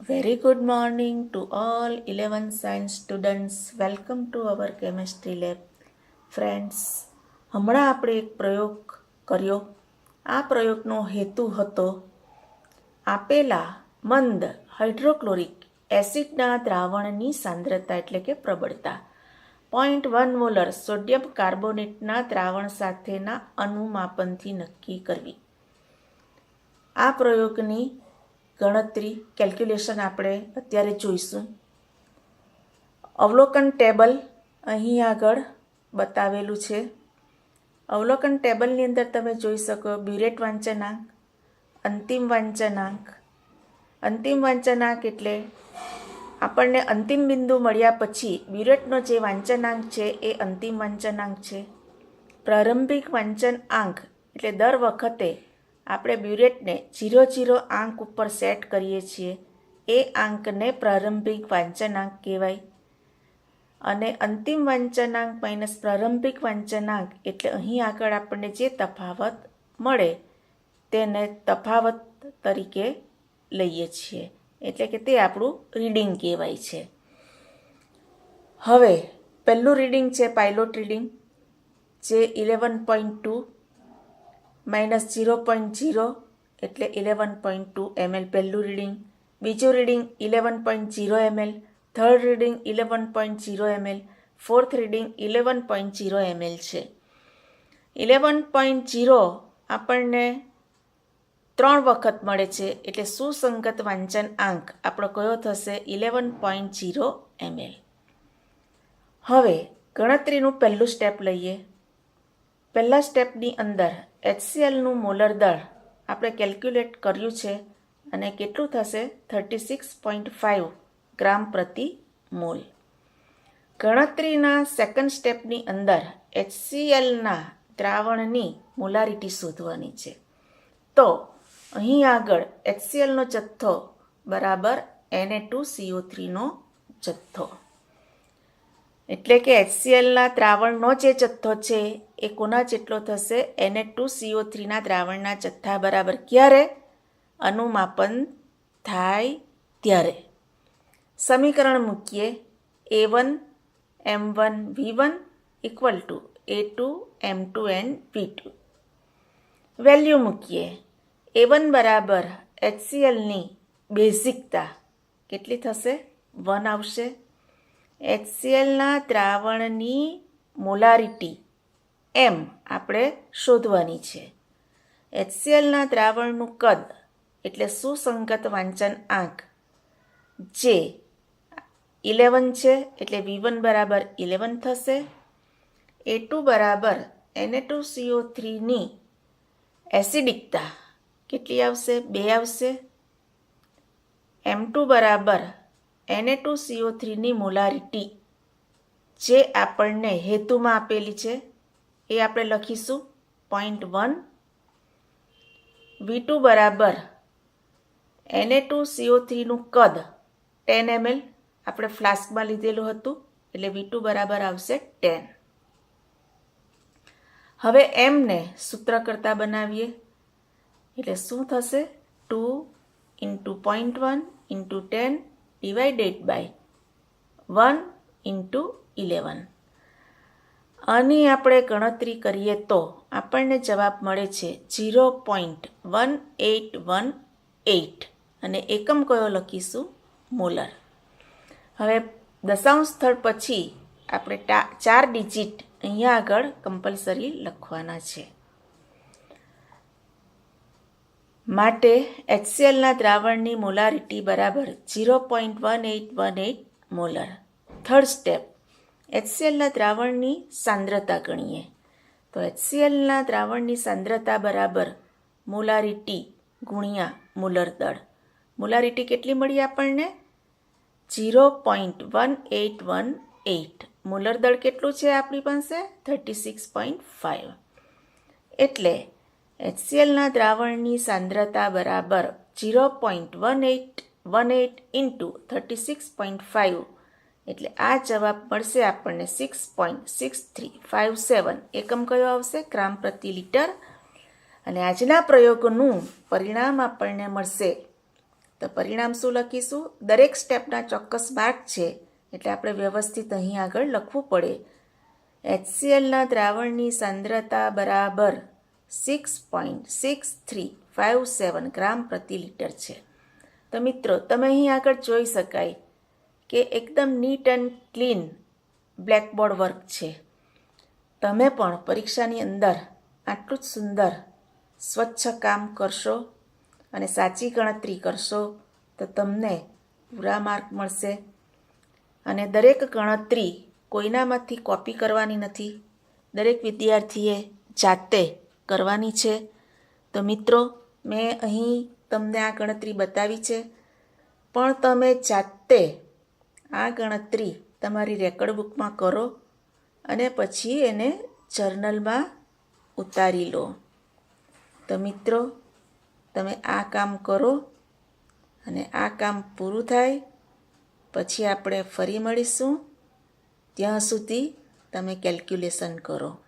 Very good morning to all 11 science students. Welcome to our chemistry lab. Friends, હમણાં આપણે એક પ્રયોગ કર્યો. આ પ્રયોગનો હેતુ હતો આપેલા મંદ હાઇડ્રોક્લોરિક એસિડના દ્રાવણની સાંદ્રતા એટલે કે પ્રબળતા 0.1 મોલર સોડિયમ કાર્બોનેટના દ્રાવણ સાથેના અનુમાપનથી નક્કી કરવી. આ પ્રયોગની ગણતરી કેલ્ક્યુલેશન આપણે અત્યારે જોઈશું. અવલોકન ટેબલ અહીં આગળ બતાવેલું છે. અવલોકન ટેબલની અંદર તમે જોઈ શકો બ્યુરેટ વાંચનાંક, અંતિમ વાંચનાંક. અંતિમ વાંચનાંક એટલે આપણને અંતિમ બિંદુ મળ્યા પછી બ્યુરેટનો જે વાંચનાંક છે એ અંતિમ વાંચનાંક છે. પ્રારંભિક વાંચનાંક એટલે દર વખતે આપણે બ્યુરેટને 0 આંક ઉપર સેટ કરીએ છીએ એ આંકને પ્રારંભિક વાંચનાંક કહેવાય. અને અંતિમ વાંચનાંક માઇનસ પ્રારંભિક વાંચનાંક એટલે અહીં આગળ આપણને જે તફાવત મળે તેને તફાવત તરીકે લઈએ છીએ, એટલે કે તે આપણું રીડિંગ કહેવાય છે. હવે પહેલું રીડિંગ છે પાયલોટ રીડિંગ, જે 11.2 માઇનસ 0.0 એટલે 11.2 ml પહેલું રીડિંગ. બીજું reading 11.0 ml, third reading 11.0 ml, fourth reading 11.0 ml છે. 11.0 આપણને 3 વખત મળે છે એટલે સુસંગત વાંચન આંક આપણો કયો થશે 11.0 ml. હવે ગણતરીનું પહેલું સ્ટેપ લઈએ. પહેલા સ્ટેપની અંદર HClનું મોલર દળ આપણે કેલ્ક્યુલેટ કર્યું છે અને કેટલું થશે 36.5 ગ્રામ પ્રતિ મોલ. ગણતરીના સેકન્ડ સ્ટેપની અંદર HClના દ્રાવણની મોલારિટી શોધવાની છે. તો અહીં આગળ HClનો જથ્થો બરાબર Na2CO3નો જથ્થો, એટલે કે HClના દ્રાવણનો જે જથ્થો છે એ કોના જેટલો થશે Na2CO3ના દ્રાવણના જથ્થા બરાબર. ક્યારે? અનુમાપન થાય ત્યારે. સમીકરણ મૂકીએ A1 M1 V1 equal to A2 M2 and V2. Value મૂકીએ. A1 બરાબર HClની બેઝિકતા કેટલી થશે 1 આવશે. HClના દ્રાવણની મોલારિટી M આપણે શોધવાની છે. HClના દ્રાવણનું કદ એટલે સુસંગત વાંચન આંક જે 11 છે એટલે V1 બરાબર 11 થશે. A2 બરાબર Na2CO3ની એસિડિકતા કેટલી આવશે 2 આવશે. M2 બરાબર Na2CO3ની મોલારિટી જે આપણને હેતુમાં આપેલી છે એ આપણે લખીશું 0.1. V2 બરાબર Na2CO3નું કદ 10 ml આપણે ફ્લાસ્કમાં લીધેલું હતું એટલે V2 બરાબર આવશે 10. હવે એમને સૂત્ર કરતા બનાવીએ એટલે શું થશે 2 into 0.1 into 10 divided by 1 into 11. આની આપણે ગણતરી કરીએ તો આપણને જવાબ મળે છે 0.1818 અને એકમ કયો લખીશું મોલર. હવે દશાંશ સ્થળ પછી આપણે 4 ડિજિટ અહીંયા આગળ કમ્પલસરી લખવાના છે. માટે HClના દ્રાવણની મોલારિટી બરાબર 0.1818 મોલર. થર્ડ સ્ટેપ HClના દ્રાવણની સાંદ્રતા ગણીએ તો HClના દ્રાવણની સાંદ્રતા બરાબર મોલારિટી ગુણ્યા મોલર દળ. મોલારિટી કેટલી મળી આપણને 0.1818. મોલર દળ કેટલું છે આપણી પાસે 36.5. એટલે HClના દ્રાવણની સાંદ્રતા બરાબર 0.1818 ઇન્ટુ 36.5 એટલે આ જવાબ મળશે આપણને 6.6357. એકમ કયો આવશે ગ્રામ પ્રતિ લિટર. અને આજના પ્રયોગનું પરિણામ આપણને મળશે તો પરિણામ શું લખીશું? દરેક સ્ટેપના ચોક્કસ માર્ક છે એટલે આપણે વ્યવસ્થિત અહીં આગળ લખવું પડે. HClના દ્રાવણની સાંદ્રતા બરાબર 6.6357 ગ્રામ પ્રતિ લિટર છે. તો મિત્રો તમે અહીં આગળ જોઈ શકાય કે એકદમ neat and clean blackboard work છે. તમે પણ પરીક્ષાની અંદર આટલું જ સુંદર સ્વચ્છ કામ કરશો અને સાચી ગણતરી કરશો તો તમને પૂરા માર્ક મળશે. અને દરેક ગણતરી કોઈનામાંથી કોપી કરવાની નથી, દરેક વિદ્યાર્થીએ જાતે કરવાની છે. તો મિત્રો મેં અહીં તમને આ ગણતરી બતાવી છે, પણ તમે જાતે આ ગણતરી તમારી રેકોર્ડ બુકમાં કરો અને પછી એને જર્નલમાં ઉતારી લો. તો મિત્રો તમે આ કામ કરો અને આ કામ પૂરું થાય પછી આપણે ફરી મળીશું. ત્યાં સુધી તમે કેલ્ક્યુલેશન કરો.